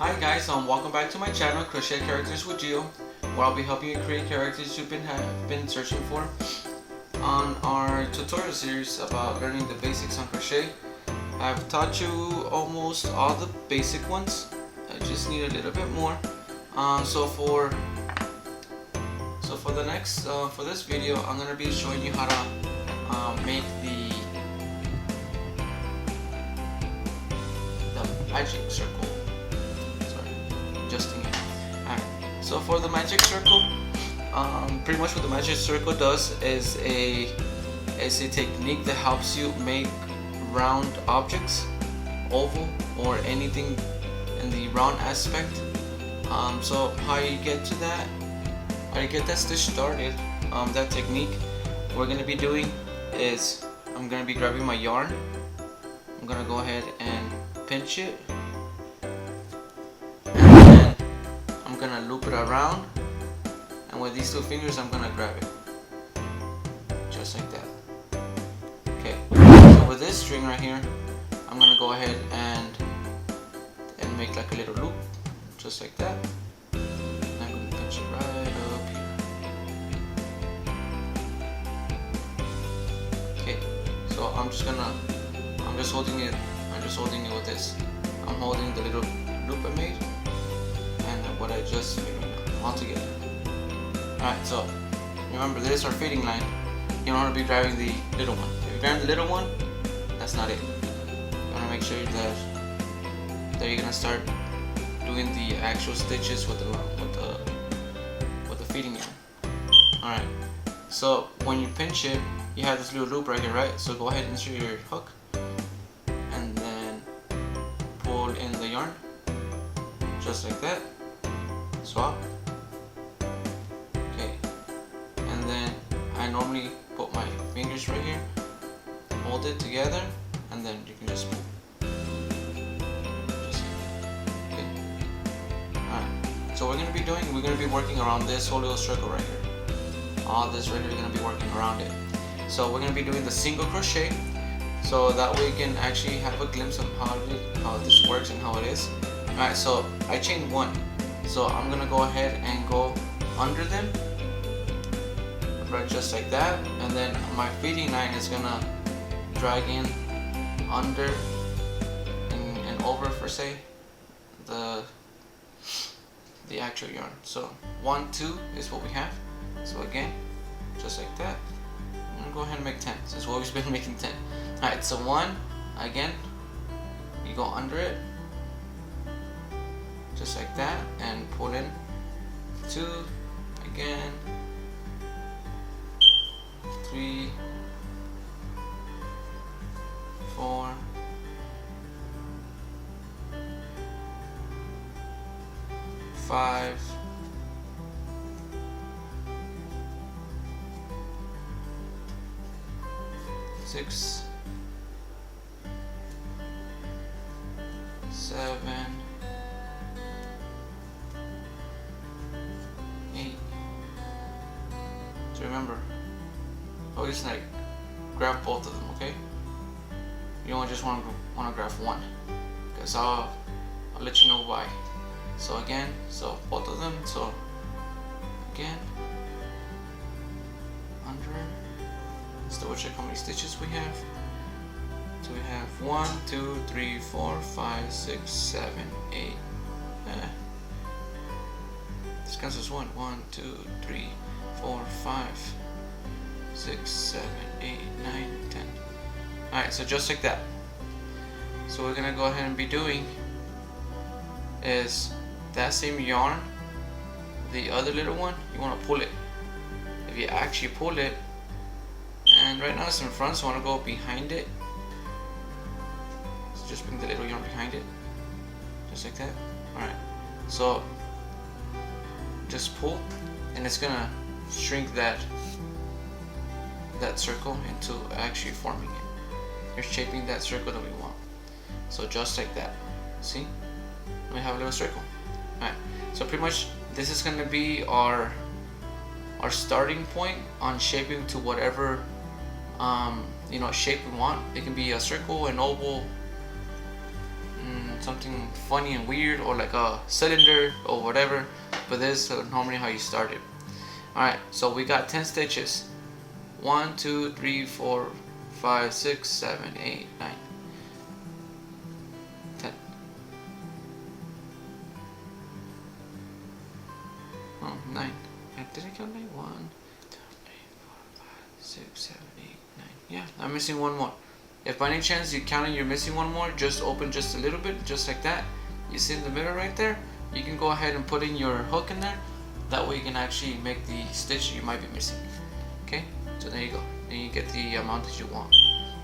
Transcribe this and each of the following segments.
Hi guys, welcome back to my channel, Crochet Characters with Gio, where I'll be helping you create characters you've been searching for. On our tutorial series about learning the basics on crochet, I've taught you almost all the basic ones. I just need a little bit more. So for this video, I'm gonna be showing you how to make the magic circle. Adjusting it. Alright, so for the magic circle, pretty much what the magic circle does is a technique that helps you make round objects, oval or anything in the round aspect. So how you get that stitch started, that technique, what we're going to be doing is I'm going to be grabbing my yarn. I'm going to go ahead and pinch it. I'm gonna loop it around, and with these two fingers I'm gonna grab it just like that. Okay, so with this string right here, I'm gonna go ahead and make like a little loop just like that. And I'm gonna pinch it right up here. Okay, so I'm just holding it with this. I'm holding the little loop I made and what I just made right now, all together. Alright, so remember, this is our fitting line. You don't want to be grabbing the little one. If you're grabbing the little one, that's not it. You want to make sure that you're gonna start doing the actual stitches with the fitting line. Alright, so when you pinch it, you have this little loop right here, right? So go ahead and insert your hook and then pull in the yarn just like that. Swap. Okay, and then I normally put my fingers right here, hold it together, and then you can just pull. Okay. Alright, so we're gonna be working around this whole little circle right here. All this right here, we're gonna be working around it. So we're gonna be doing the single crochet, so that way you can actually have a glimpse of how this works and how it is. Alright, so I chained one. So I'm gonna go ahead and go under them, right, just like that, and then my fitting line is gonna drag in under and over, for say, the actual yarn. So 1, 2 is what we have. So again, just like that, I'm gonna go ahead and make 10 since we've always been making 10. Alright, so 1, again, you go under it just like that and pull in. 2, again, 3, 4, 5, 6, 7, 8. So remember, always like grab both of them, okay? You don't just want to grab one, because I'll let you know why. So again, so both of them. So again, under. Let's double check how many stitches we have. So we have 1, 2, 3, 4, 5, 6, 7, 8. This counts as 1, 2, 3, 4, 5, 6, 7, 8, 9, 10. Alright, so just like that. So what we're gonna go ahead and be doing is that same yarn, the other little one, you wanna pull it. If you actually pull it, and right now it's in front, so I wanna go behind it. So just bring the little yarn behind it, just like that. Alright, so just pull, and it's gonna shrink that circle into actually forming it. You're shaping that circle that we want. So just like that. See? We have a little circle. Alright. So pretty much this is gonna be our starting point on shaping to whatever shape we want. It can be a circle, an oval, something funny and weird, or like a cylinder or whatever, but this is normally how you start it. Alright, so we got 10 stitches. 1, 2, 3, 4, 5, 6, 7, 8, 9, 10. Oh, 9. Did I count 9? 1, 2, 3, 4, 5, 6, 7, 8, 9. Yeah, I'm missing one more. If by any chance you count and you're missing one more, just open just a little bit, just like that. You see in the middle right there? You can go ahead and put in your hook in there. That way you can actually make the stitch you might be missing. Okay, so there you go. And you get the amount that you want.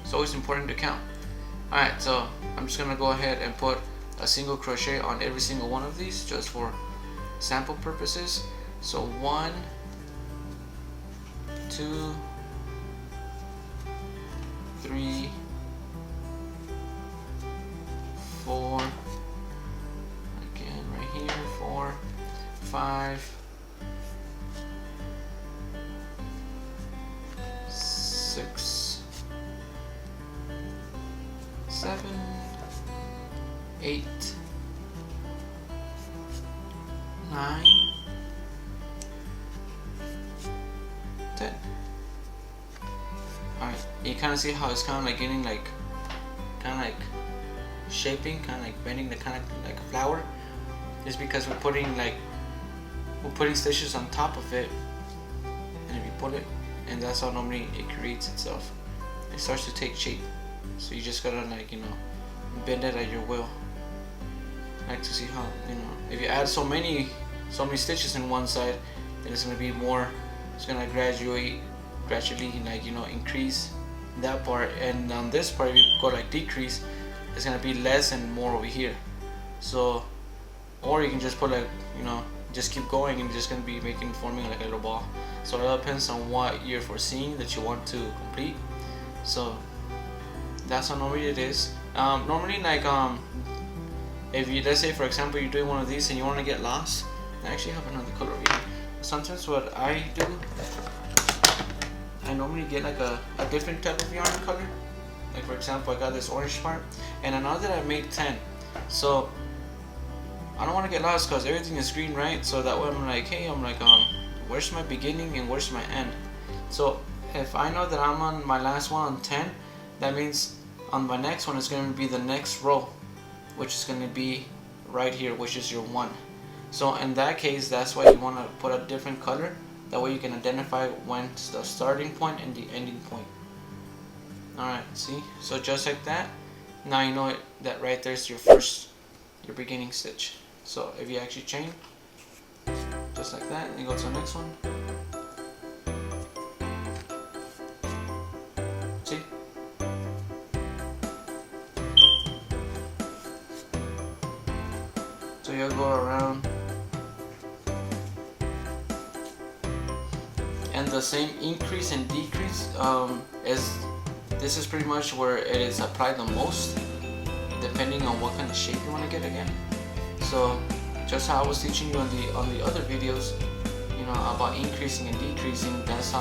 It's always important to count. Alright, so I'm just gonna go ahead and put a single crochet on every single one of these just for sample purposes. So 1, 2, 3, 4, again right here, 4, 5, 6, 7, 8, 9, 10. Alright, you kind of see how it's kind of like getting like, shaping, kind of like bending, the kind of like a flower. It's because we're putting stitches on top of it, and if you put it, and that's how normally it creates itself. It starts to take shape. So you just gotta like, bend it at your will. I like to see how, if you add so many stitches in one side, then it's gonna be more. It's gonna gradually like, increase that part, and on this part if you go like decrease, it's gonna be less and more over here. So, or you can just put like, just keep going and it's just gonna be forming like a little ball. So it all depends on what you're foreseeing that you want to complete. So that's how normally it is. Normally, like if you, let's say for example you're doing one of these and you want to get lost, I actually have another color here. Sometimes what I do, I normally get like a different type of yarn color. Like for example, I got this orange part, and I know that I made 10, so I don't want to get lost because everything is green, right? So that way I'm like, hey, where's my beginning and where's my end? So if I know that I'm on my last one on 10, that means on my next one is going to be the next row, which is going to be right here, which is your 1. So in that case, that's why you want to put a different color. That way you can identify when's the starting point and the ending point. Alright, see? So just like that, now you know that right there's your beginning stitch. So if you actually chain, just like that, and you go to the next one. See? So you'll go around, and the same increase and decrease as this is pretty much where it is applied the most, depending on what kind of shape you want to get again. So just how I was teaching you on the other videos, about increasing and decreasing, that's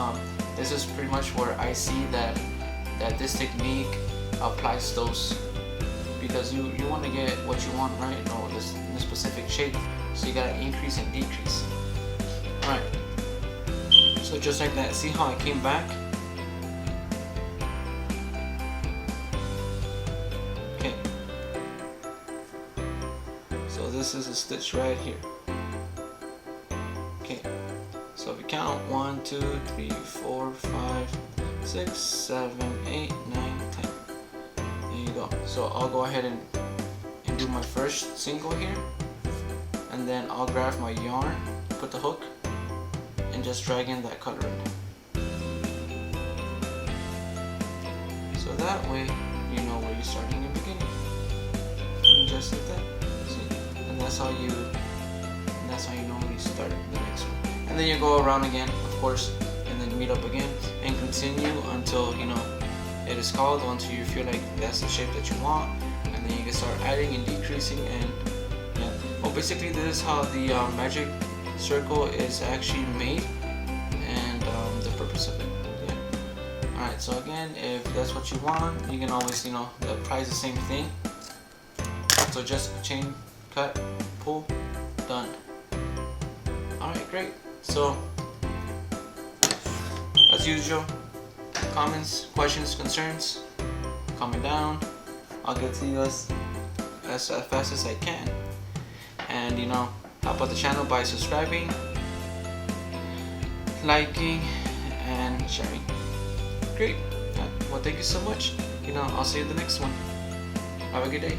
this is pretty much where I see that this technique applies those, because you want to get what you want, right? This specific shape, so you gotta increase and decrease. Alright, so just like that, see how I came back? Okay, so this is a stitch right here. Okay, so if you count 1, 2, 3, 4, 5, 6, 7, 8, 9, 10. There you go. So I'll go ahead and do my first single here, and then I'll grab my yarn, put the hook, and just drag in that color in. So that way you know where you're starting and beginning. And just like that. See? And that's how you normally start the next one. And then you go around again, of course, and then meet up again and continue until it is called, until you feel like that's the shape that you want, and then you can start adding and decreasing. And yeah, well, basically this is how the magic circle is actually made, and the purpose of it. Yeah. Alright, so again, if that's what you want, you can always apply the same thing. So So just chain, cut, pull, done. Alright, great. So as usual, comments, questions, concerns, comment down. I'll get to you as fast as I can. And you know, help out the channel by subscribing, liking, and sharing. Great. Well, thank you so much. You know, I'll see you in the next one. Have a good day.